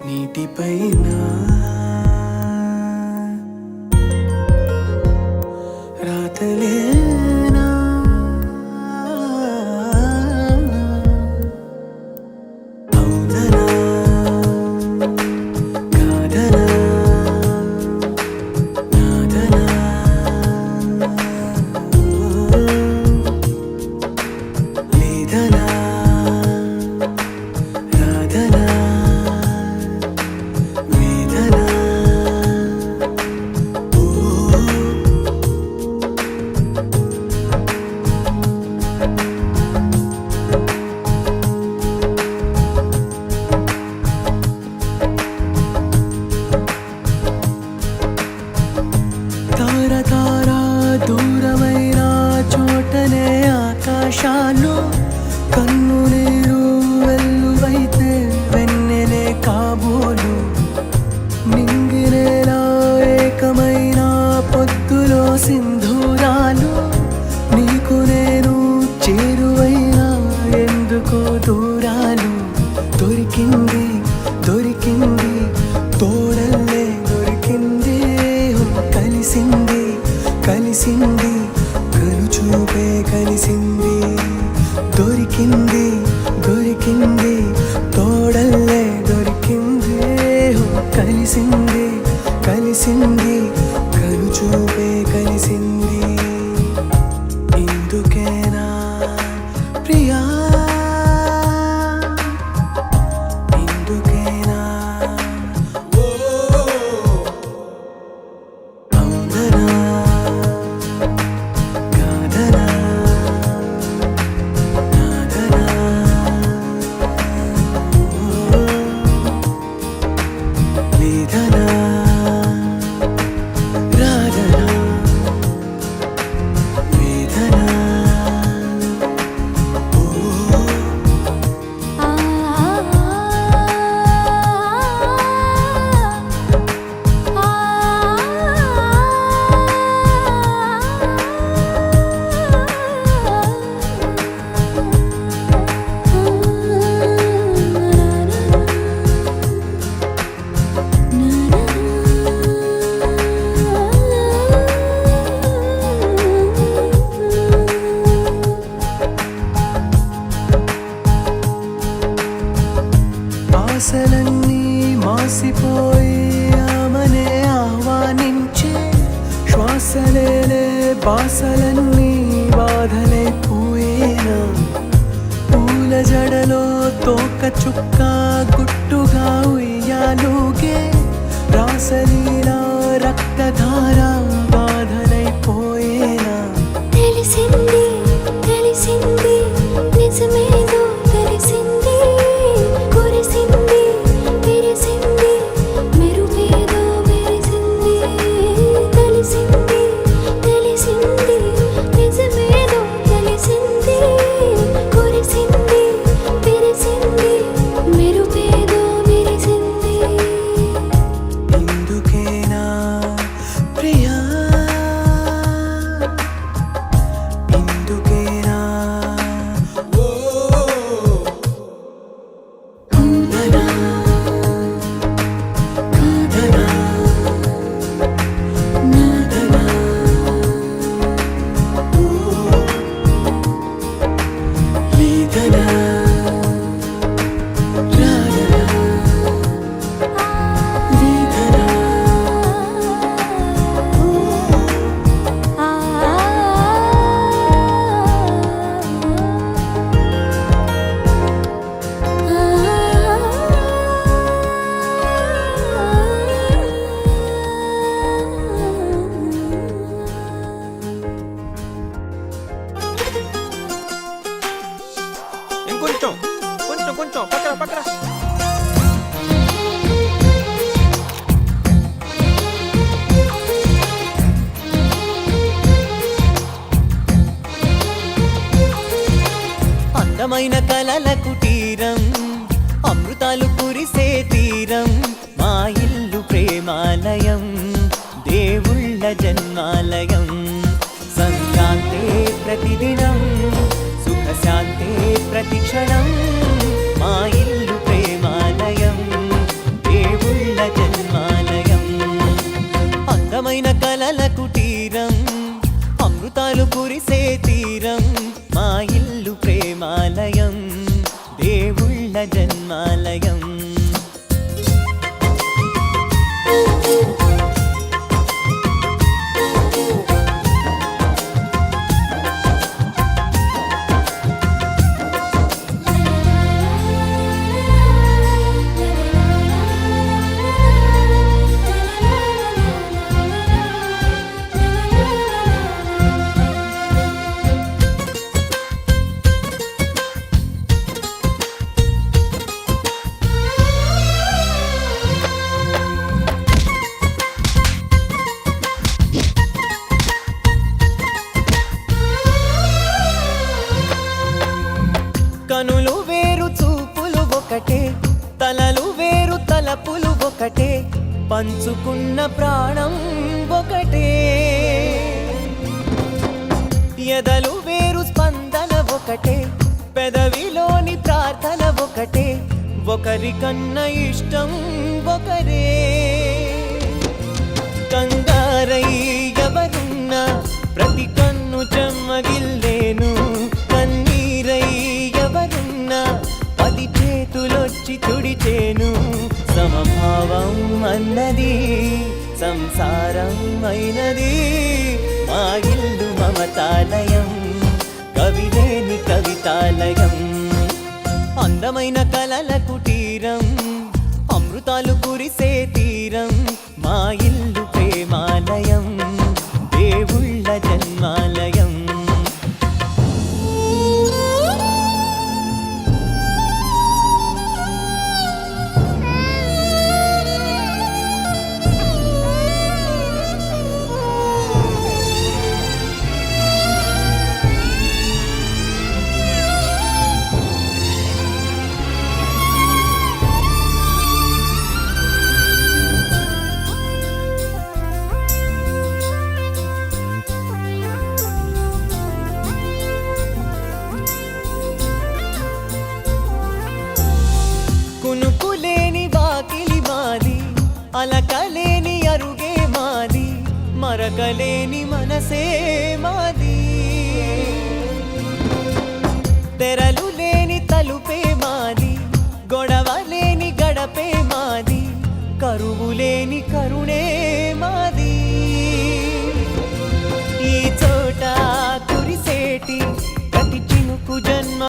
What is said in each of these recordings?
నీటిపైన రాతలేనా అవుననా కాదనా నాదనా లేదనా రాదనా వేదనా తార తార దూరమైన చోటనే ఆకాశాలు కన్ను నీరు వెల్లువైతే వెన్నెలే కాబోలు నింగినేలా ఏకమైన పొద్దులో సింధూరాలు నీకు నేను చేరువైనా ఎందుకో దూరాలు దొరికింది దొరికింది తోడల్లే దొరికింది కలిసింది కలిసింది కనుచూపే కలిసింది దొరికింది దొరికింది తోడల్లే దొరికింది కలిసింది కలిసింది కనుచూపే కలిసింది ఇందుకేనా ప్రియా ఇందుకేనా అవుననా కాదనా నాదనా లేదనా రాదనా వేదనా ఆశలన్నీ మాసిపోయి ఆమనే ఆహ్వానించే శ్వాసలేలే బాసలన్నీ బాధలైపోయేనా పూల జడలో తోక చుక్క గుట్టుగా ఉయ్యాలుగే రాసలీలా రక్తధార బాధలైపోయేనా తెలిసింది తెలిసింది నిజమేదో తెలిసింది కురిసింది విరిసింది మెరుపేదో మెరిసింది తెలిసింది తెలిసింది నిజమేదో తెలిసింది కురిసింది విరిసింది మెరుపేదో మెరిసింది ఇందుకేనా ప్రియా ఇందుకేనా అవుననా కాదనా నాదనా లేదనా రాదనా వేదనా ఇంకొంచెం కొంచెం కొంచెం పక్కన పక్కన అందమైన కలల కుటీరం అమృతాలు కురిసే తీరం మా ఇల్లు ప్రేమాలయం దేవుళ్ళ జన్మాలయం సంక్రాంతే ప్రతిదినం సుఖ శాంతి జన్మాలయం. కనులు వేరు చూపులు ఒకటే, తలలు వేరు తలపులు ఒకటే, పంచుకున్న ప్రాణం ఒకటే. ఎదలు వేరు స్పందన ఒకటే, పెదవిలోని ప్రార్థన ఒకటే, ఒకరికన్నా ఇష్టం ఒకరే. కంగారై ఎవరున్నా ప్రతి కన్ను చెమ్మగిల్లేను, కన్నీరై ఎవరున్నా 10 చేతులొచ్చి తుడిచేను. సమభావం అన్నది సంసారం అయినది, మా ఇల్లు మమతాలయం, కవిలేని కవితాలయం. అందమైన కలల కుటీరం, అమృతాలు కురిసే తీరం, మా ఇల్లు ప్రేమాలయం, దేవుళ్ళ జన్మాలయం. కునుకులేని వాకిలి మాది, అలకలేని అరుగే మాది, మరకలేని మనసే మాది. తెరలు లేని తలుపే మాది, గొడవ లేని గడపే మాది, కరువు లేని కరుణే మాది. ఈ చోట కురిసేటి ప్రతి చినుకు జన్మ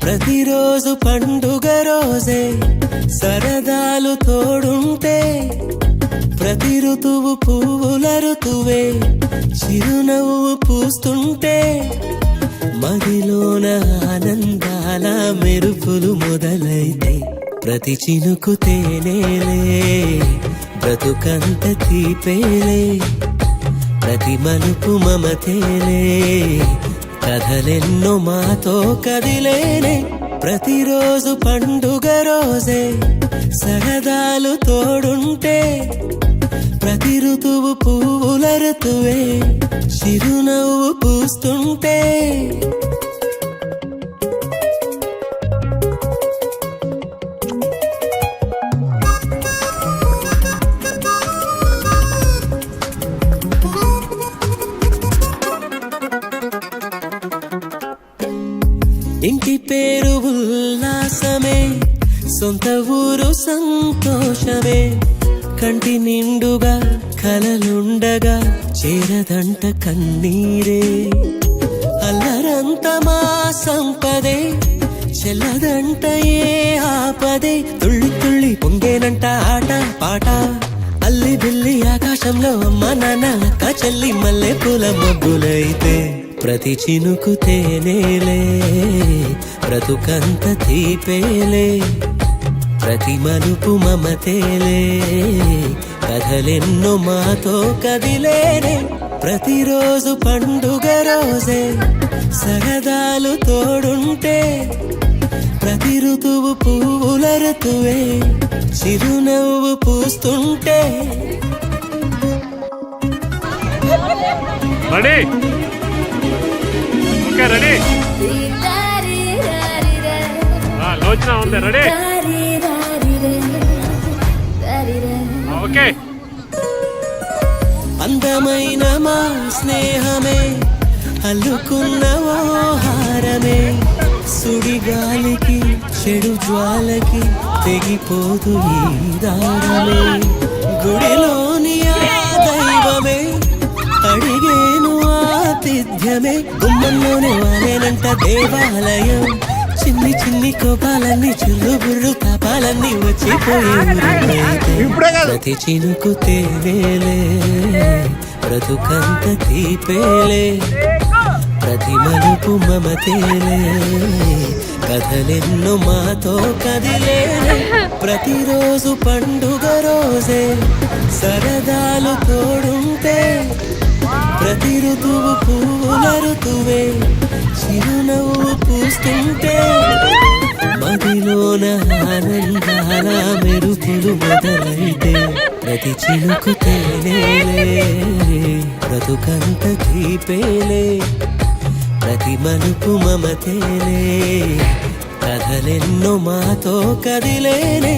ప్రతిరోజు పండుగ రోజే, సరదాలు తోడుంటే, ప్రతి ఋతువు పువ్వుల ఋతువే, చిరునవ్వు పూస్తుంటే, మదిలోన ఆనందాల మెరుపులు మొదలైతే, ప్రతి చినుకు తేనేలే, బ్రతుకంత తీపేలే, ప్రతి మలుపు మమతేలే, కథలెన్నో మాతో కదిలేనే. ప్రతిరోజు పండుగ రోజే, సరదాలు తోడుంటే, ప్రతి ఋతువు పువ్వుల ఋతువే, చిరునవ్వు పూస్తుంటే. ఇంటి పేరు ఉల్లాసమే, సొంత ఊరు సంతోషమే, కంటి నిండుగా కలలుండగా చేరదంట కన్నీరే. అల్లరంత మా సంపదే, చెల్లదంట ఏ ఆపదే, తుళ్ళి తుళ్ళి పొంగేనంట ఆట పాట, అల్లి బిల్లి ఆకాశంలో అమ్మ నాన్న అక్క చెల్లి మల్లె పూల మబ్బులైతే, ప్రతి చినుకు తేనేలే, బ్రతుకంత తీపేలే, ప్రతి మలుపు మమతేలే, కథలెన్నో మాతో కదిలేనే. ప్రతిరోజు పండుగ రోజే సరదాలు తోడుంటే ప్రతి ఋతువు పువ్వుల ఋతువే చిరునవ్వు పూస్తుంటే రెడీ ఓకే రెడీ లోచన ఉంది రెడీ ఓకే అందమైన మా స్నేహమే అల్లుకున్న ఓ హారమే సుడిగాలికి చెడు జ్వాలకి తెగిపోదు ఈ దారమే గుడిలోని ఆ దైవమే అడిగేను ఆతిథ్యమే గుమ్మంలోనే వాలేనంట దేవాలయం చిన్ని చిన్ని కోపాలన్నీ చిల్లు బుర్రు తాపాలన్నీ వచ్చిపోయే ప్రతి చినుకు తేనేలే బ్రతుకంత తీపేలే ప్రతి మలుపు మమతేలే కథలెన్నో మాతో కదిలేలే ప్రతిరోజు పండుగ రోజే సరదాలు తోడుంటే ప్రతి ఋతువు పువ్వుల ఋతువే చిరునవ్వు పూస్తుంటే మదిలోన ఆనందాల మెరుపులు మొదలైతే ప్రతి చినుకు తేనేలే బ్రతుకంత తీపేలే ప్రతి మలుపు మమతేలే కథలెన్నో మాతో కదిలేనే